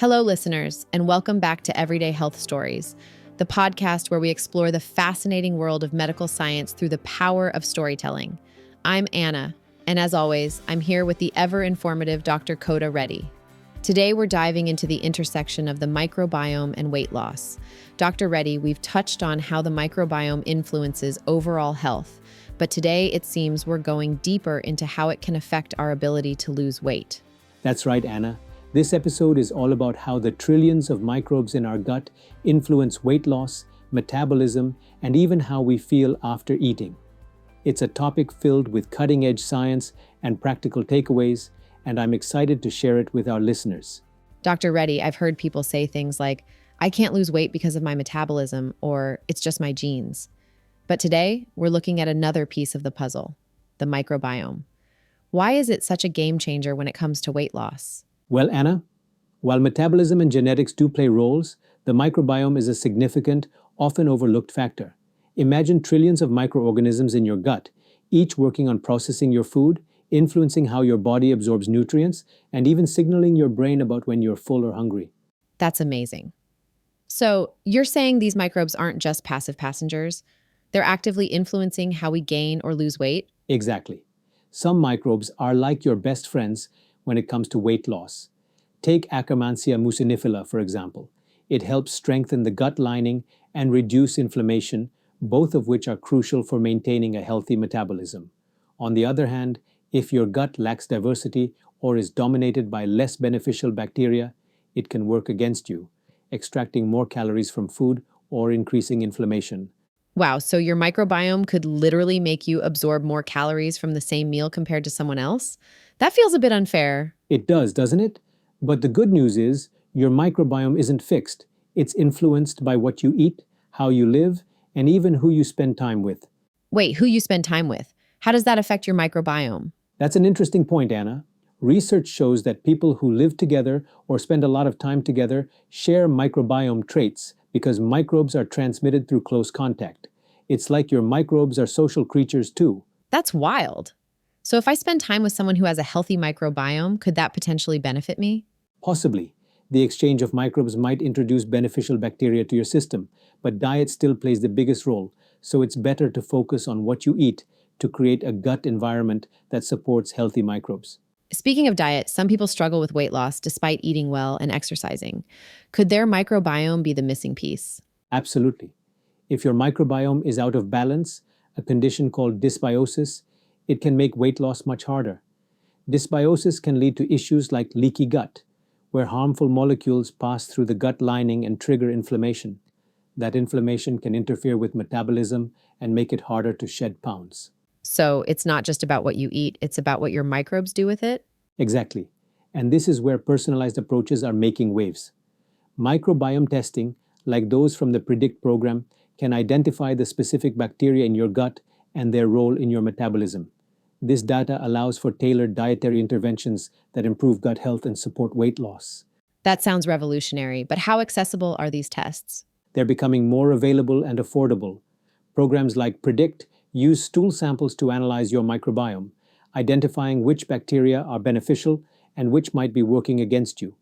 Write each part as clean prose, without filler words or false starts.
Hello, listeners, and welcome back to Everyday Health Stories, the podcast where we explore the fascinating world of medical science through the power of storytelling. I'm Anna, and as always, I'm here with the ever-informative Dr. Kota Reddy. Today, we're diving into the intersection of the microbiome and weight loss. Dr. Reddy, we've touched on how the microbiome influences overall health, but today it seems we're going deeper into how it can affect our ability to lose weight. That's right, Anna. This episode is all about how the trillions of microbes in our gut influence weight loss, metabolism, and even how we feel after eating. It's a topic filled with cutting-edge science and practical takeaways, and I'm excited to share it with our listeners. Dr. Reddy, I've heard people say things like, I can't lose weight because of my metabolism, or it's just my genes. But today, we're looking at another piece of the puzzle, the microbiome. Why is it such a game changer when it comes to weight loss? Well, Anna, while metabolism and genetics do play roles, the microbiome is a significant, often overlooked factor. Imagine trillions of microorganisms in your gut, each working on processing your food, influencing how your body absorbs nutrients, and even signaling your brain about when you're full or hungry. That's amazing. So, you're saying these microbes aren't just passive passengers? They're actively influencing how we gain or lose weight? Exactly. Some microbes are like your best friends when it comes to weight loss. Take Akkermansia muciniphila, for example. It helps strengthen the gut lining and reduce inflammation, both of which are crucial for maintaining a healthy metabolism. On the other hand, if your gut lacks diversity or is dominated by less beneficial bacteria, it can work against you, extracting more calories from food or increasing inflammation. Wow, so your microbiome could literally make you absorb more calories from the same meal compared to someone else? That feels a bit unfair. It does, doesn't it? But the good news is, your microbiome isn't fixed. It's influenced by what you eat, how you live, and even who you spend time with. Wait, who you spend time with? How does that affect your microbiome? That's an interesting point, Anna. Research shows that people who live together or spend a lot of time together share microbiome traits because microbes are transmitted through close contact. It's like your microbes are social creatures too. That's wild. So if I spend time with someone who has a healthy microbiome, could that potentially benefit me? Possibly. The exchange of microbes might introduce beneficial bacteria to your system, but diet still plays the biggest role, so it's better to focus on what you eat to create a gut environment that supports healthy microbes. Speaking of diet, some people struggle with weight loss despite eating well and exercising. Could their microbiome be the missing piece? Absolutely. If your microbiome is out of balance, a condition called dysbiosis, it can make weight loss much harder. Dysbiosis can lead to issues like leaky gut, where harmful molecules pass through the gut lining and trigger inflammation. That inflammation can interfere with metabolism and make it harder to shed pounds. So it's not just about what you eat, it's about what your microbes do with it? Exactly. And this is where personalized approaches are making waves. Microbiome testing, like those from the PREDICT program, can identify the specific bacteria in your gut and their role in your metabolism. This data allows for tailored dietary interventions that improve gut health and support weight loss. That sounds revolutionary, but how accessible are these tests? They're becoming more available and affordable. Programs like PREDICT use stool samples to analyze your microbiome, identifying which bacteria are beneficial and which might be working against you.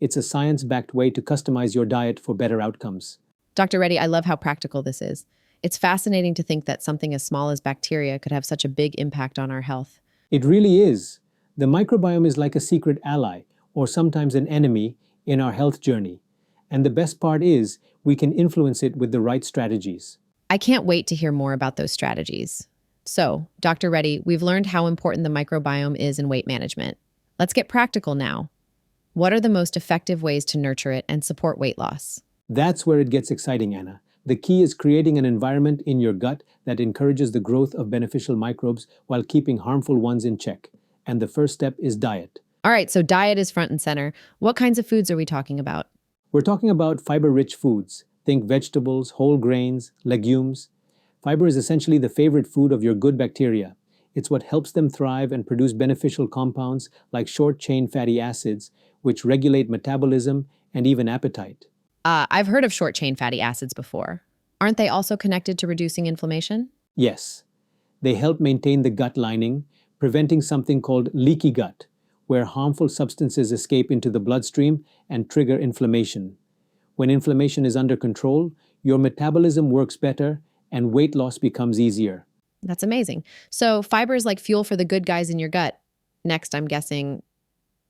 It's a science-backed way to customize your diet for better outcomes. Dr. Reddy, I love how practical this is. It's fascinating to think that something as small as bacteria could have such a big impact on our health. It really is. The microbiome is like a secret ally, or sometimes an enemy, in our health journey. And the best part is, we can influence it with the right strategies. I can't wait to hear more about those strategies. So, Dr. Reddy, we've learned how important the microbiome is in weight management. Let's get practical now. What are the most effective ways to nurture it and support weight loss? That's where it gets exciting, Anna. The key is creating an environment in your gut that encourages the growth of beneficial microbes while keeping harmful ones in check. And the first step is diet. All right, so diet is front and center. What kinds of foods are we talking about? We're talking about fiber-rich foods. Think vegetables, whole grains, legumes. Fiber is essentially the favorite food of your good bacteria. It's what helps them thrive and produce beneficial compounds like short-chain fatty acids, which regulate metabolism and even appetite. I've heard of short-chain fatty acids before. Aren't they also connected to reducing inflammation? Yes. They help maintain the gut lining, preventing something called leaky gut, where harmful substances escape into the bloodstream and trigger inflammation. When inflammation is under control, your metabolism works better and weight loss becomes easier. That's amazing. So fiber is like fuel for the good guys in your gut. Next, I'm guessing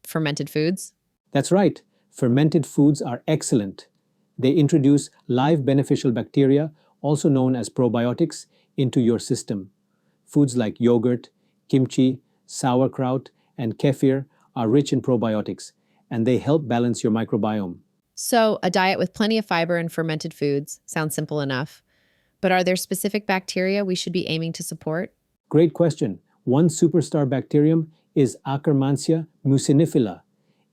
fermented foods. That's right, fermented foods are excellent. They introduce live beneficial bacteria, also known as probiotics, into your system. Foods like yogurt, kimchi, sauerkraut, and kefir are rich in probiotics, and they help balance your microbiome. So a diet with plenty of fiber and fermented foods sounds simple enough. But are there specific bacteria we should be aiming to support? Great question. One superstar bacterium is Akkermansia muciniphila.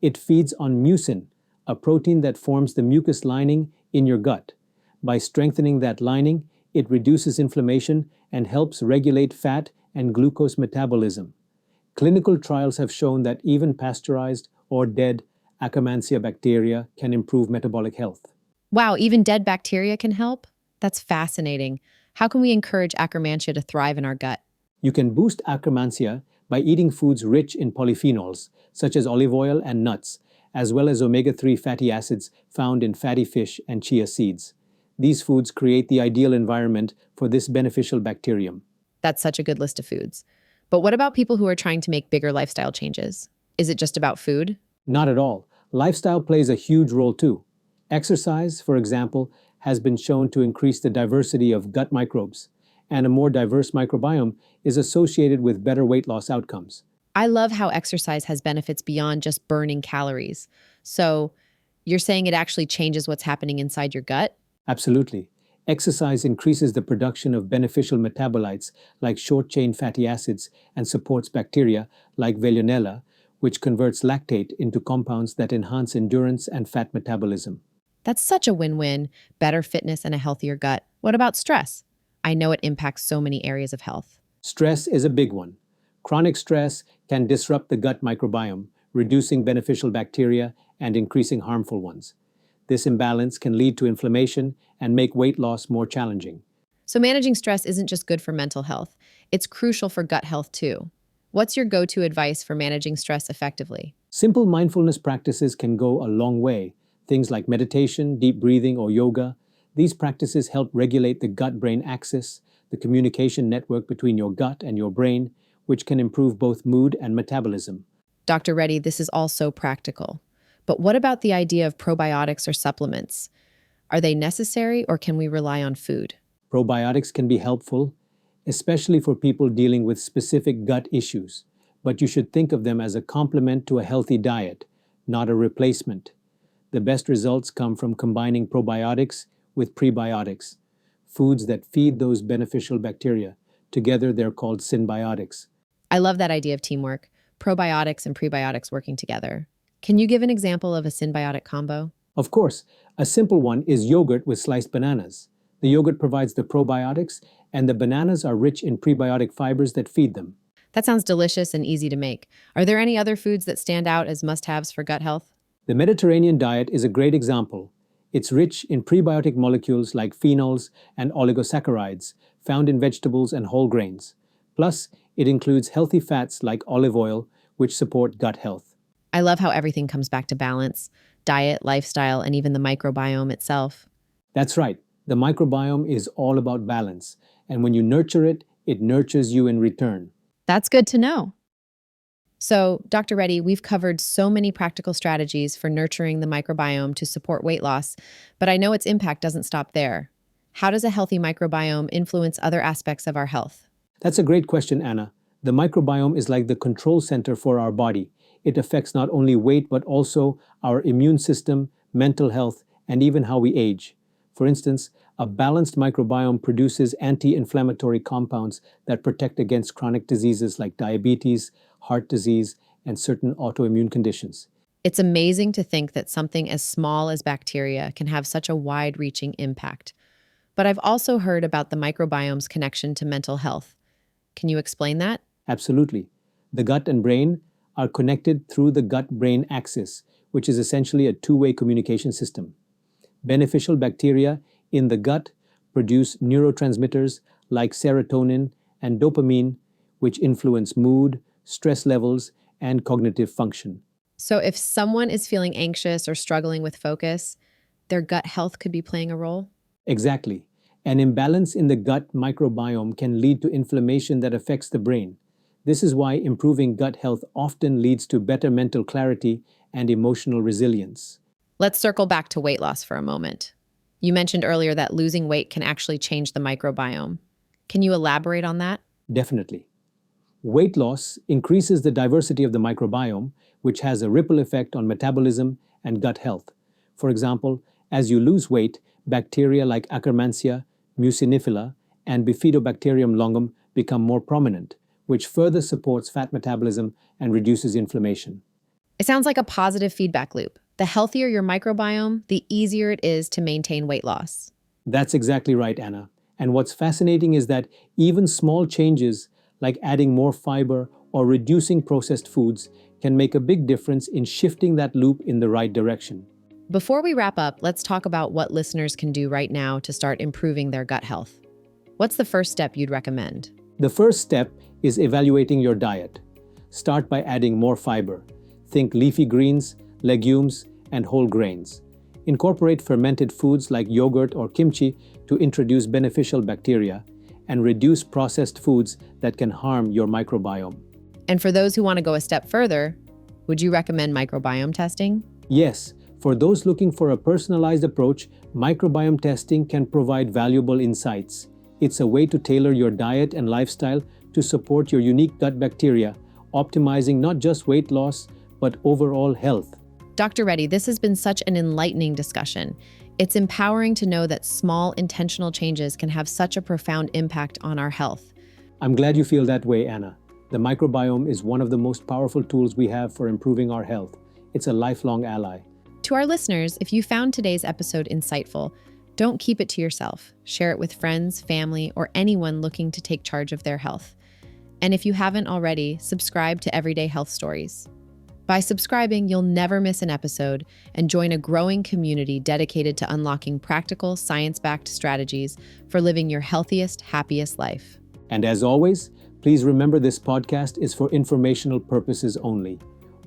It feeds on mucin, a protein that forms the mucus lining in your gut. By strengthening that lining, it reduces inflammation and helps regulate fat and glucose metabolism. Clinical trials have shown that even pasteurized or dead Akkermansia bacteria can improve metabolic health. Wow, even dead bacteria can help? That's fascinating. How can we encourage Akkermansia to thrive in our gut? You can boost Akkermansia by eating foods rich in polyphenols, such as olive oil and nuts, as well as omega-3 fatty acids found in fatty fish and chia seeds. These foods create the ideal environment for this beneficial bacterium. That's such a good list of foods. But what about people who are trying to make bigger lifestyle changes? Is it just about food? Not at all. Lifestyle plays a huge role too. Exercise, for example, has been shown to increase the diversity of gut microbes, and a more diverse microbiome is associated with better weight loss outcomes. I love how exercise has benefits beyond just burning calories. So you're saying it actually changes what's happening inside your gut? Absolutely. Exercise increases the production of beneficial metabolites like short-chain fatty acids and supports bacteria like Veillonella, which converts lactate into compounds that enhance endurance and fat metabolism. That's such a win-win, better fitness and a healthier gut. What about stress? I know it impacts so many areas of health. Stress is a big one. Chronic stress can disrupt the gut microbiome, reducing beneficial bacteria and increasing harmful ones. This imbalance can lead to inflammation and make weight loss more challenging. So managing stress isn't just good for mental health. It's crucial for gut health too. What's your go-to advice for managing stress effectively? Simple mindfulness practices can go a long way. Things like meditation, deep breathing, or yoga. These practices help regulate the gut-brain axis, the communication network between your gut and your brain, which can improve both mood and metabolism. Dr. Reddy, this is all so practical. But what about the idea of probiotics or supplements? Are they necessary or can we rely on food? Probiotics can be helpful, especially for people dealing with specific gut issues, but you should think of them as a complement to a healthy diet, not a replacement. The best results come from combining probiotics with prebiotics, foods that feed those beneficial bacteria. Together, they're called symbiotics. I love that idea of teamwork, probiotics and prebiotics working together. Can you give an example of a symbiotic combo? Of course, a simple one is yogurt with sliced bananas. The yogurt provides the probiotics, and the bananas are rich in prebiotic fibers that feed them. That sounds delicious and easy to make. Are there any other foods that stand out as must-haves for gut health? The Mediterranean diet is a great example. It's rich in prebiotic molecules like phenols and oligosaccharides found in vegetables and whole grains. Plus, it includes healthy fats like olive oil, which support gut health. I love how everything comes back to balance, diet, lifestyle, and even the microbiome itself. That's right. The microbiome is all about balance, and when you nurture it, it nurtures you in return. That's good to know. So, Dr. Reddy, we've covered so many practical strategies for nurturing the microbiome to support weight loss, but I know its impact doesn't stop there. How does a healthy microbiome influence other aspects of our health? That's a great question, Anna. The microbiome is like the control center for our body. It affects not only weight, but also our immune system, mental health, and even how we age. For instance, a balanced microbiome produces anti-inflammatory compounds that protect against chronic diseases like diabetes, heart disease, and certain autoimmune conditions. It's amazing to think that something as small as bacteria can have such a wide-reaching impact. But I've also heard about the microbiome's connection to mental health. Can you explain that? Absolutely. The gut and brain are connected through the gut-brain axis, which is essentially a two-way communication system. Beneficial bacteria in the gut produce neurotransmitters like serotonin and dopamine, which influence mood, stress levels, and cognitive function. So if someone is feeling anxious or struggling with focus, their gut health could be playing a role? Exactly. An imbalance in the gut microbiome can lead to inflammation that affects the brain. This is why improving gut health often leads to better mental clarity and emotional resilience. Let's circle back to weight loss for a moment. You mentioned earlier that losing weight can actually change the microbiome. Can you elaborate on that? Definitely. Weight loss increases the diversity of the microbiome, which has a ripple effect on metabolism and gut health. For example, as you lose weight, bacteria like Akkermansia, muciniphila, and Bifidobacterium longum become more prominent, which further supports fat metabolism and reduces inflammation. It sounds like a positive feedback loop. The healthier your microbiome, the easier it is to maintain weight loss. That's exactly right, Anna. And what's fascinating is that even small changes like adding more fiber or reducing processed foods can make a big difference in shifting that loop in the right direction. Before we wrap up, let's talk about what listeners can do right now to start improving their gut health. What's the first step you'd recommend? The first step is evaluating your diet. Start by adding more fiber. Think leafy greens, legumes, and whole grains. Incorporate fermented foods like yogurt or kimchi to introduce beneficial bacteria, and reduce processed foods that can harm your microbiome. And for those who want to go a step further, would you recommend microbiome testing? Yes, for those looking for a personalized approach, microbiome testing can provide valuable insights. It's a way to tailor your diet and lifestyle to support your unique gut bacteria, optimizing not just weight loss, but overall health. Dr. Reddy, this has been such an enlightening discussion. It's empowering to know that small, intentional changes can have such a profound impact on our health. I'm glad you feel that way, Anna. The microbiome is one of the most powerful tools we have for improving our health. It's a lifelong ally. To our listeners, if you found today's episode insightful, don't keep it to yourself. Share it with friends, family, or anyone looking to take charge of their health. And if you haven't already, subscribe to Everyday Health Stories. By subscribing, you'll never miss an episode and join a growing community dedicated to unlocking practical, science-backed strategies for living your healthiest, happiest life. And as always, please remember this podcast is for informational purposes only.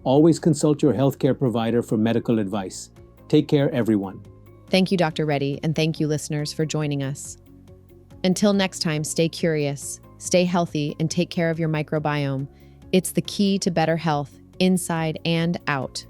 Always consult your healthcare provider for medical advice. Take care, everyone. Thank you, Dr. Reddy, and thank you, listeners, for joining us. Until next time, stay curious, stay healthy, and take care of your microbiome. It's the key to better health, inside and out.